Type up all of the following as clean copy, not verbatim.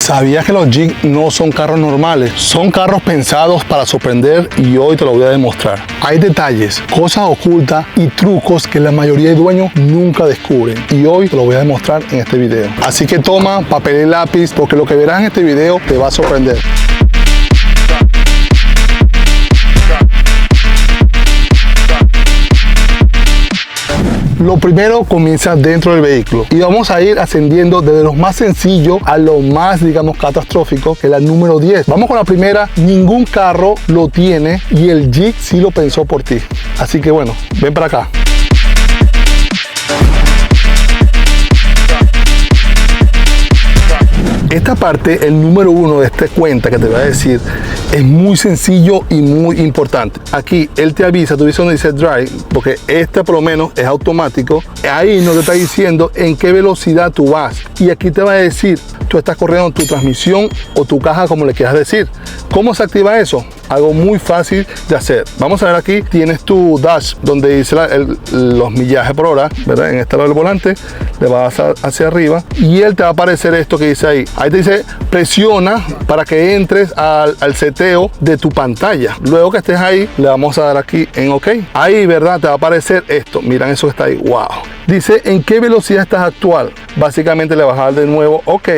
¿Sabías que los Jeep no son carros normales? Son carros pensados para sorprender y hoy te lo voy a demostrar. Hay detalles, cosas ocultas y trucos que la mayoría de dueños nunca descubren y hoy te lo voy a demostrar en este video. Así que toma papel y lápiz porque lo que verás en este video te va a sorprender. Lo primero comienza dentro del vehículo y vamos a ir ascendiendo desde lo más sencillo a lo más, digamos, catastrófico, que es la número 10. Vamos con la primera. Ningún carro lo tiene y el Jeep sí lo pensó por ti. Así que bueno, ven para acá. Esta parte, el número 1 de esta cuenta que te voy a decir, es muy sencillo y muy importante. Aquí él te avisa, tú dices donde dice drive, porque este por lo menos es automático. Ahí no te está diciendo en qué velocidad tú vas. Y aquí te va a decir, tú estás corriendo tu transmisión o tu caja, como le quieras decir. ¿Cómo se activa eso? Algo muy fácil de hacer. Vamos a ver aquí, tienes tu dash donde dice los millajes por hora, ¿verdad? En este lado del volante, le vas hacia arriba y él te va a aparecer esto que dice ahí. Ahí te dice, presiona para que entres al seteo de tu pantalla. Luego que estés ahí, le vamos a dar aquí en OK. Ahí, ¿verdad? Te va a aparecer esto. Miren eso que está ahí. ¡Wow! Dice, ¿en qué velocidad estás actual? Básicamente le vas a dar de nuevo OK.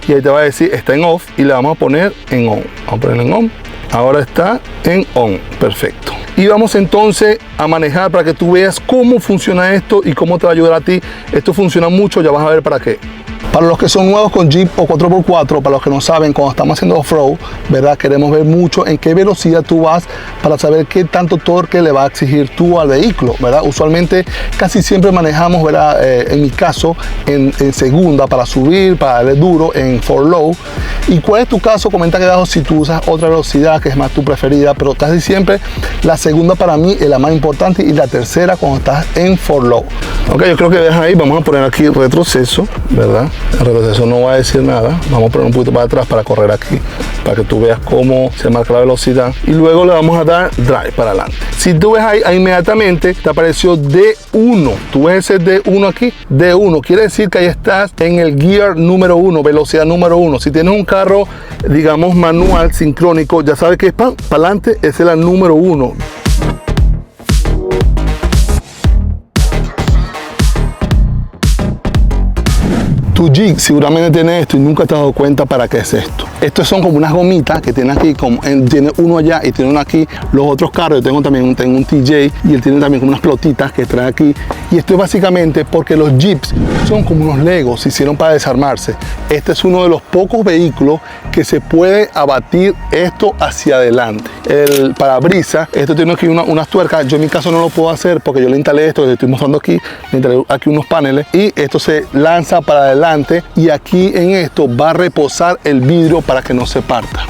Y ahí te va a decir, está en off y le vamos a poner en on. Vamos a ponerlo en on. Ahora está en on. Perfecto. Y vamos entonces a manejar para que tú veas cómo funciona esto y cómo te va a ayudar a ti. Esto funciona mucho, ya vas a ver para qué. Para los que son nuevos con Jeep o 4x4, para los que no saben, cuando estamos haciendo off-road, ¿verdad? Queremos ver mucho en qué velocidad tú vas para saber qué tanto torque le va a exigir tú al vehículo, ¿verdad? Usualmente casi siempre manejamos, ¿verdad? En mi caso, en segunda para subir, para darle duro, en for low. ¿Y cuál es tu caso? Comenta aquí abajo si tú usas otra velocidad que es más tu preferida, pero casi siempre la segunda para mí es la más importante y la tercera cuando estás en for low. Ok, yo creo que deja ahí, vamos a poner aquí retroceso, ¿verdad? El retroceso no va a decir nada. Vamos a poner un poquito para atrás para correr aquí, para que tú veas cómo se marca la velocidad. Y luego le vamos a dar drive para adelante. Si tú ves ahí inmediatamente te apareció D1. Tú ves ese D1 aquí, D1. Quiere decir que ahí estás en el gear número 1, velocidad número 1. Si tienes un carro, digamos, manual, sincrónico, ya sabes que es para adelante, esa es la número 1. Tu Jeep seguramente tiene esto y nunca te has dado cuenta para qué es esto. Estos son como unas gomitas que tiene aquí, tiene uno allá y tiene uno aquí. Los otros carros, yo tengo también un TJ y él tiene también como unas pelotitas que trae aquí. Y esto es básicamente porque los Jeeps son como unos Legos, se hicieron para desarmarse. Este es uno de los pocos vehículos que se puede abatir esto hacia adelante. El parabrisas, esto tiene aquí unas tuercas. Yo en mi caso no lo puedo hacer porque yo le instalé esto que te estoy mostrando aquí. Le instalé aquí unos paneles y esto se lanza para adelante. Y aquí en esto va a reposar el vidrio para que no se parta.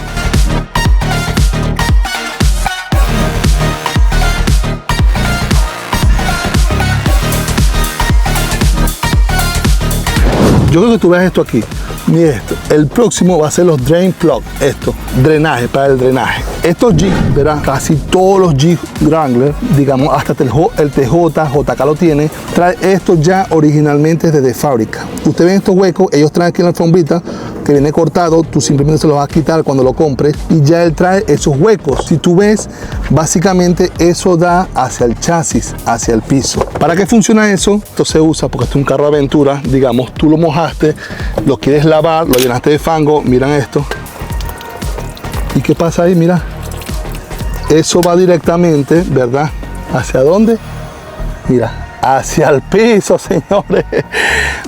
Yo creo que tú veas esto aquí. Mira esto. El próximo va a ser los drain plug. Esto, drenaje, para el drenaje. Estos Jeep, verás, casi todos los Jeep Wrangler, digamos hasta el TJ, JK lo tiene, trae esto ya originalmente desde fábrica. Usted ve estos huecos, ellos traen aquí en la alfombrita que viene cortado, tú simplemente se los vas a quitar cuando lo compres y ya él trae esos huecos. Si tú ves, básicamente eso da hacia el chasis, hacia el piso. ¿Para qué funciona eso? Esto se usa porque este es un carro de aventura, digamos, tú lo mojaste, lo quieres lavar, lo llenaste de fango, miran esto. ¿Y qué pasa ahí? Mira, eso va directamente, ¿verdad? ¿Hacia dónde? Mira, hacia el piso, señores.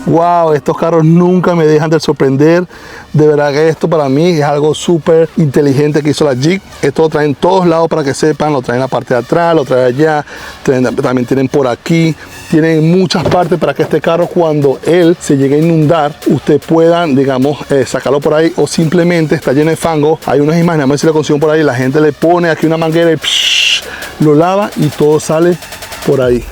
Wow, estos carros nunca me dejan de sorprender. De verdad que esto para mí es algo súper inteligente que hizo la Jeep. Esto lo traen en todos lados para que sepan. Lo traen en la parte de atrás, lo traen allá. También tienen por aquí. Tienen muchas partes para que este carro, cuando él se llegue a inundar, usted pueda, digamos, sacarlo por ahí. O simplemente está lleno de fango. Hay unas imágenes, a ver si lo consigo por ahí. La gente le pone aquí una manguera y lo lava y todo sale por ahí.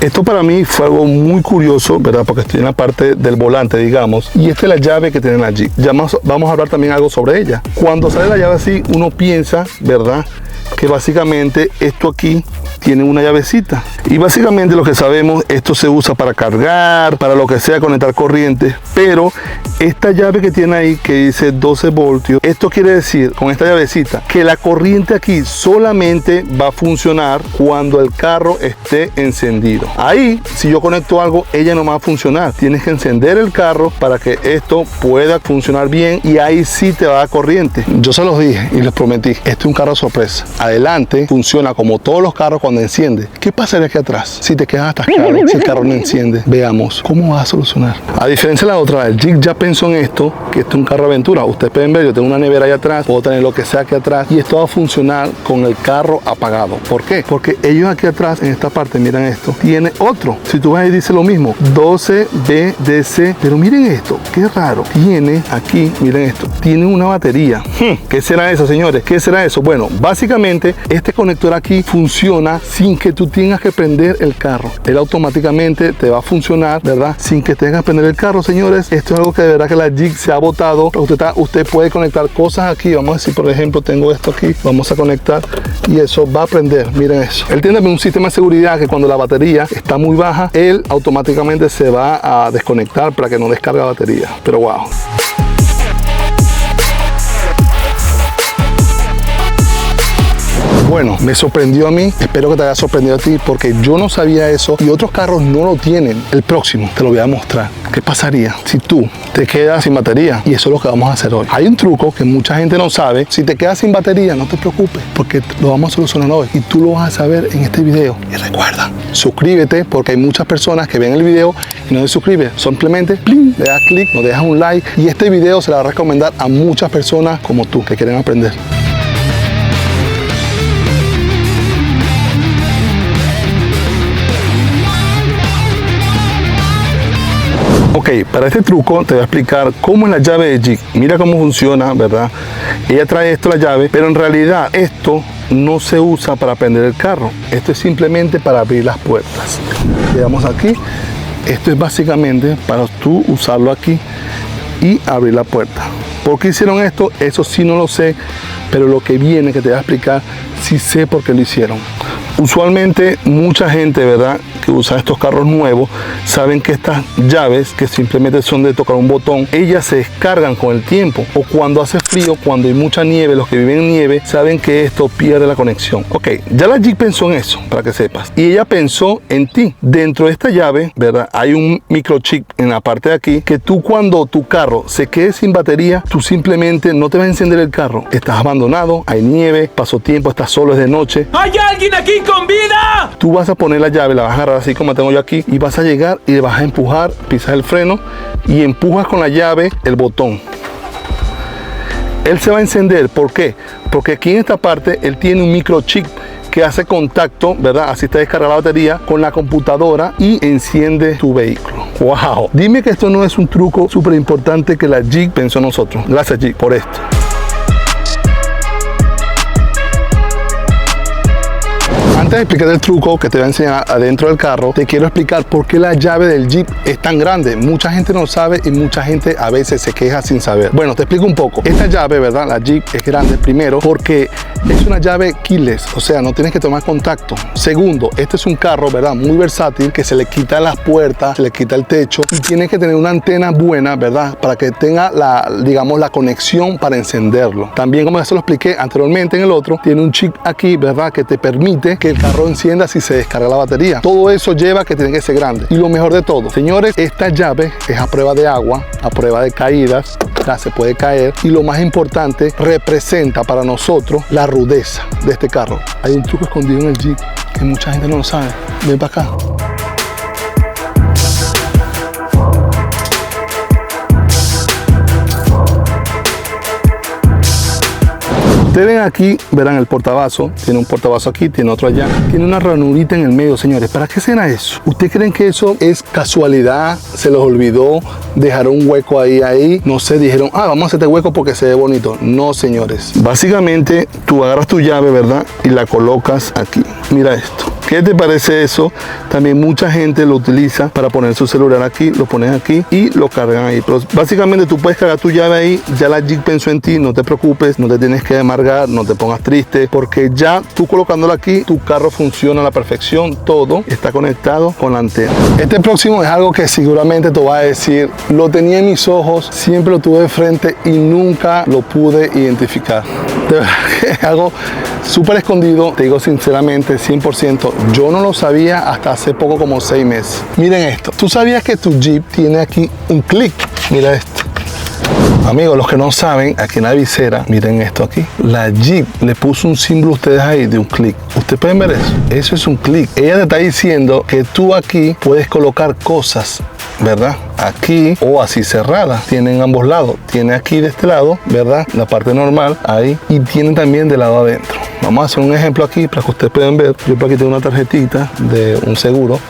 Esto para mí fue algo muy curioso, ¿verdad? Porque estoy en la parte del volante, digamos. Y esta es la llave que tiene la Jeep. Ya vamos a hablar también algo sobre ella. Cuando sale la llave así, uno piensa, ¿verdad?, que básicamente esto aquí tiene una llavecita. Y básicamente lo que sabemos, esto se usa para cargar, para lo que sea, conectar corriente. Pero esta llave que tiene ahí, que dice 12 voltios, esto quiere decir, con esta llavecita, que la corriente aquí solamente va a funcionar cuando el carro esté encendido. Ahí, si yo conecto algo, ella no va a funcionar. Tienes que encender el carro para que esto pueda funcionar bien, y ahí sí te va a dar corriente. Yo se los dije y les prometí, este es un carro sorpresa. Adelante funciona como todos los carros cuando enciende. ¿Qué pasaría aquí atrás si te quedas atascado, si el carro no enciende? Veamos cómo vas a solucionar. A diferencia de la otra, el Jeep ya pensó en esto, que esto es un carro aventura. Ustedes pueden ver, yo tengo una nevera ahí atrás, puedo tener lo que sea aquí atrás, y esto va a funcionar con el carro apagado. ¿Por qué? Porque ellos aquí atrás, en esta parte, miren esto, tiene otro. Si tú vas ahí, dice lo mismo, 12 BDC, pero miren esto, qué raro. Tiene aquí, miren esto, tiene una batería. ¿Qué será eso, señores? ¿Qué será eso? Bueno, básicamente este conector aquí funciona sin que tú tengas que prender el carro. Él automáticamente te va a funcionar, ¿verdad? Sin que tengas que prender el carro, señores. Esto es algo que de verdad que la Jeep se ha botado. Usted puede conectar cosas aquí. Vamos a decir, por ejemplo, tengo esto aquí. Vamos a conectar y eso va a prender. Miren eso. Él tiene un sistema de seguridad que cuando la batería está muy baja, él automáticamente se va a desconectar para que no descargue la batería. Pero wow. Bueno, me sorprendió a mí, espero que te haya sorprendido a ti, porque yo no sabía eso y otros carros no lo tienen. El próximo te lo voy a mostrar. ¿Qué pasaría si tú te quedas sin batería? Y eso es lo que vamos a hacer hoy. Hay un truco que mucha gente no sabe. Si te quedas sin batería, no te preocupes, porque lo vamos a solucionar hoy y tú lo vas a saber en este video. Y recuerda, suscríbete, porque hay muchas personas que ven el video y no se suscriben. Simplemente ¡pling!, le das clic, nos dejas un like, y este video se lo va a recomendar a muchas personas como tú que quieren aprender. Ok, para este truco te voy a explicar cómo es la llave de Jeep. Mira cómo funciona, ¿verdad? Ella trae esto, la llave, pero en realidad esto no se usa para prender el carro. Esto es simplemente para abrir las puertas. Le damos aquí. Esto es básicamente para tú usarlo aquí y abrir la puerta. ¿Por qué hicieron esto? Eso sí no lo sé, pero lo que viene que te voy a explicar, sí sé por qué lo hicieron. Usualmente mucha gente, ¿verdad?, que usa estos carros nuevos, saben que estas llaves, que simplemente son de tocar un botón, ellas se descargan con el tiempo, o cuando hace frío, cuando hay mucha nieve. Los que viven en nieve saben que esto pierde la conexión. Ok, ya la Jeep pensó en eso, para que sepas, y ella pensó en ti. Dentro de esta llave, ¿verdad?, hay un microchip en la parte de aquí, que tú, cuando tu carro se quede sin batería, tú simplemente no te va a encender el carro. Estás abandonado, hay nieve, pasó tiempo, estás solo, es de noche. ¡Hay alguien aquí con vida! Tú vas a poner la llave, la vas a agarrar así como tengo yo aquí, y vas a llegar y le vas a empujar, pisas el freno y empujas con la llave el botón. Él se va a encender. ¿Por qué? Porque aquí en esta parte él tiene un microchip que hace contacto, ¿verdad? Así te descarga la batería con la computadora y enciende tu vehículo. ¡Wow! Dime que esto no es un truco súper importante que la Jeep pensó en nosotros. Gracias, Jeep, por esto. Antes de explicar el truco que te voy a enseñar adentro del carro, te quiero explicar por qué la llave del Jeep es tan grande. Mucha gente no sabe y mucha gente a veces se queja sin saber. Bueno, te explico un poco. Esta llave, ¿verdad?, la Jeep es grande, primero, porque es una llave keyless, o sea, no tienes que tomar contacto. Segundo, este es un carro, ¿verdad?, muy versátil, que se le quita las puertas, se le quita el techo, y tiene que tener una antena buena, ¿verdad?, para que tenga digamos, la conexión para encenderlo. También, como ya se lo expliqué anteriormente en el otro, tiene un chip aquí, ¿verdad?, que te permite que el carro encienda si se descarga la batería. Todo eso lleva que tiene que ser grande. Y lo mejor de todo, señores, esta llave es a prueba de agua, a prueba de caídas, ya se puede caer, y lo más importante, representa para nosotros la rudeza de este carro. Hay un truco escondido en el Jeep que mucha gente no lo sabe. Ven para acá. Ustedes ven aquí, verán el portavasos. Tiene un portavasos aquí, tiene otro allá. Tiene una ranurita en el medio, señores. ¿Para qué será eso? ¿Ustedes creen que eso es casualidad? ¿Se los olvidó? ¿Dejaron un hueco ahí? No sé, dijeron, vamos a hacer este hueco porque se ve bonito. No, señores. Básicamente, tú agarras tu llave, ¿verdad?, y la colocas aquí. Mira esto. ¿Qué te parece eso? También mucha gente lo utiliza para poner su celular aquí, lo pones aquí y lo cargan ahí. Pero básicamente tú puedes cargar tu llave ahí, ya la Jeep pensó en ti, no te preocupes, no te tienes que amargar, no te pongas triste, porque ya tú colocándola aquí, tu carro funciona a la perfección, todo está conectado con la antena. Este próximo es algo que seguramente te va a decir, lo tenía en mis ojos, siempre lo tuve de frente y nunca lo pude identificar. De verdad que es algo súper escondido, te digo sinceramente, 100%, yo no lo sabía hasta hace poco, como 6 meses. Miren esto, ¿tú sabías que tu Jeep tiene aquí un clic? Mira esto. Amigos, los que no saben, aquí en la visera, miren esto aquí. La Jeep le puso un símbolo a ustedes ahí de un clic. ¿Ustedes pueden ver eso? Eso es un clic. Ella te está diciendo que tú aquí puedes colocar cosas, ¿verdad? Aquí o así cerrada. Tienen ambos lados. Tiene aquí de este lado, ¿verdad? La parte normal ahí. Y tiene también del lado adentro. Vamos a hacer un ejemplo aquí para que ustedes puedan ver. Yo por aquí tengo una tarjetita de un seguro.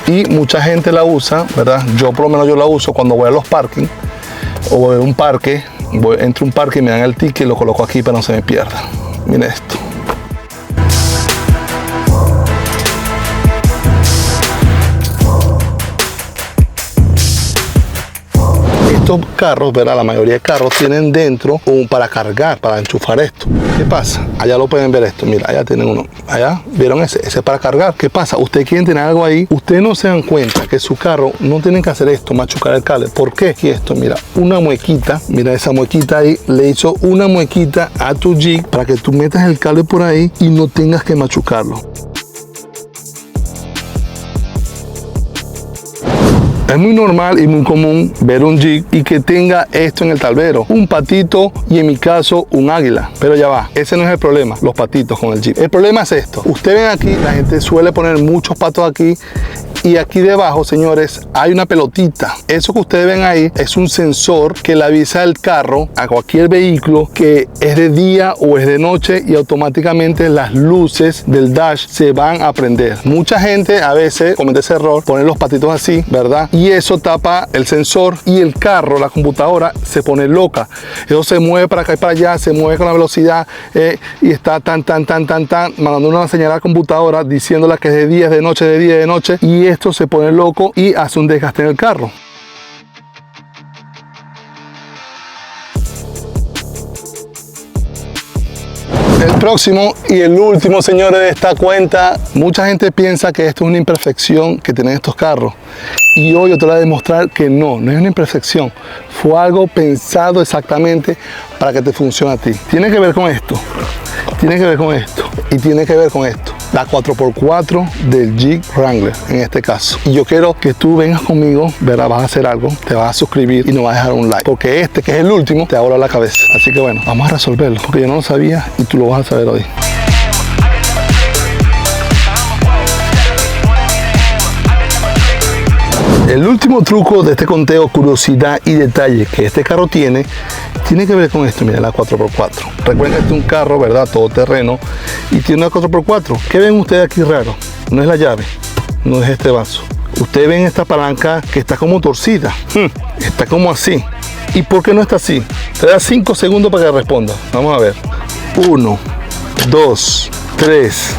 Y mucha gente la usa, ¿verdad? Yo por lo menos yo la uso cuando voy a los parkings. O voy a un parque, entro a un parque y me dan el ticket y lo coloco aquí para no se me pierda. Mira esto. Estos carros, ¿verdad? La mayoría de carros tienen dentro un para cargar, para enchufar esto. ¿Qué pasa? Allá lo pueden ver esto. Mira, allá tienen uno. Allá, ¿vieron ese? Ese es para cargar. ¿Qué pasa? Ustedes quieren tener algo ahí. Ustedes no se dan cuenta que su carro no tienen que hacer esto, machucar el cable. ¿Por qué? Y esto, mira, una muequita. Mira esa muequita ahí. Le hizo una muequita a tu Jeep para que tú metas el cable por ahí y no tengas que machucarlo. Es muy normal y muy común ver un Jeep y que tenga esto en el tablero, un patito y en mi caso un águila, pero ya va, ese no es el problema, los patitos con el Jeep. El problema es esto, ustedes ven aquí, la gente suele poner muchos patos aquí y aquí debajo, señores, hay una pelotita. Eso que ustedes ven ahí es un sensor que le avisa al carro, a cualquier vehículo, que es de día o es de noche y automáticamente las luces del dash se van a prender. Mucha gente a veces comete ese error, pone los patitos así, ¿verdad? Y eso tapa el sensor y el carro, la computadora, se pone loca. Eso se mueve para acá y para allá, se mueve con la velocidad y está mandando una señal a la computadora diciéndola que es de día, es de noche, de día, de noche. Y esto se pone loco y hace un desgaste en el carro. El próximo y el último, señores, de esta cuenta, mucha gente piensa que esto es una imperfección que tienen estos carros. Y hoy yo te voy a demostrar que no es una imperfección. Fue algo pensado exactamente para que te funcione a ti. Tiene que ver con esto, tiene que ver con esto y tiene que ver con esto. La 4x4 del Jeep Wrangler en este caso. Y yo quiero que tú vengas conmigo, verás, vas a hacer algo, te vas a suscribir y nos vas a dejar un like. Porque este, que es el último, te va a volar la cabeza. Así que bueno, vamos a resolverlo porque yo no lo sabía y tú lo vas a saber hoy. El último truco de este conteo, curiosidad y detalle que este carro tiene que ver con esto. Mira, la 4x4. Recuerden que este es un carro, ¿verdad? Todoterreno y tiene una 4x4. ¿Qué ven ustedes aquí raro? No es la llave, no es este vaso. Ustedes ven esta palanca que está como torcida. Está como así. ¿Y por qué no está así? Te da 5 segundos para que responda. Vamos a ver. 1, 2, 3,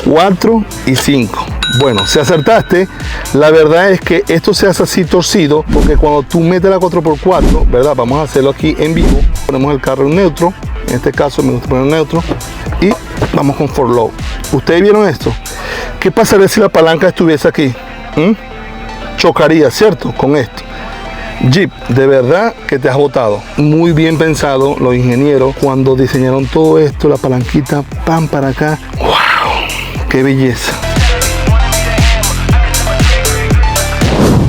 4 y 5. Bueno, si acertaste, la verdad es que esto se hace así torcido porque cuando tú metes la 4x4, ¿verdad? Vamos a hacerlo aquí en vivo. Ponemos el carro en neutro. En este caso me gusta poner en neutro. Y vamos con for low. ¿Ustedes vieron esto? ¿Qué pasaría si la palanca estuviese aquí? Chocaría, ¿cierto? Con esto. Jeep, de verdad que te has botado. Muy bien pensado los ingenieros cuando diseñaron todo esto, la palanquita, pan para acá. ¡Wow! ¡Qué belleza!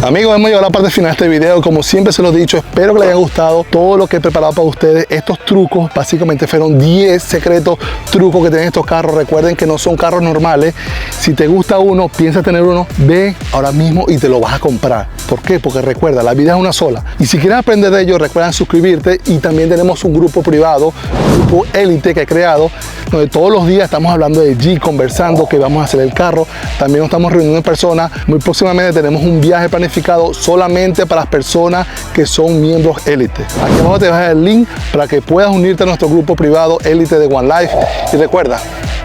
Amigos, hemos llegado a la parte final de este video. Como siempre se los he dicho, espero que les haya gustado todo lo que he preparado para ustedes. Estos trucos básicamente fueron 10 secretos, trucos que tienen estos carros. Recuerden que no son carros normales. Si te gusta uno, piensa tener uno, ve ahora mismo y te lo vas a comprar. ¿Por qué? Porque recuerda, la vida es una sola. Y si quieres aprender de ello, recuerda suscribirte. Y también tenemos un grupo privado, un grupo élite que he creado, donde todos los días estamos hablando de Jeep, conversando que vamos a hacer el carro. También nos estamos reuniendo en persona. Muy próximamente tenemos un viaje planificado solamente para las personas que son miembros élite. Aquí abajo te voy a dejar el link para que puedas unirte a nuestro grupo privado élite de One Life. Y recuerda,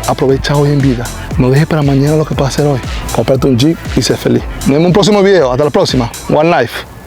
aprovecha hoy en vida. No dejes para mañana lo que puedes hacer hoy. Cómprate un Jeep y sé feliz. Nos vemos en un próximo video. Hasta la próxima. One Life.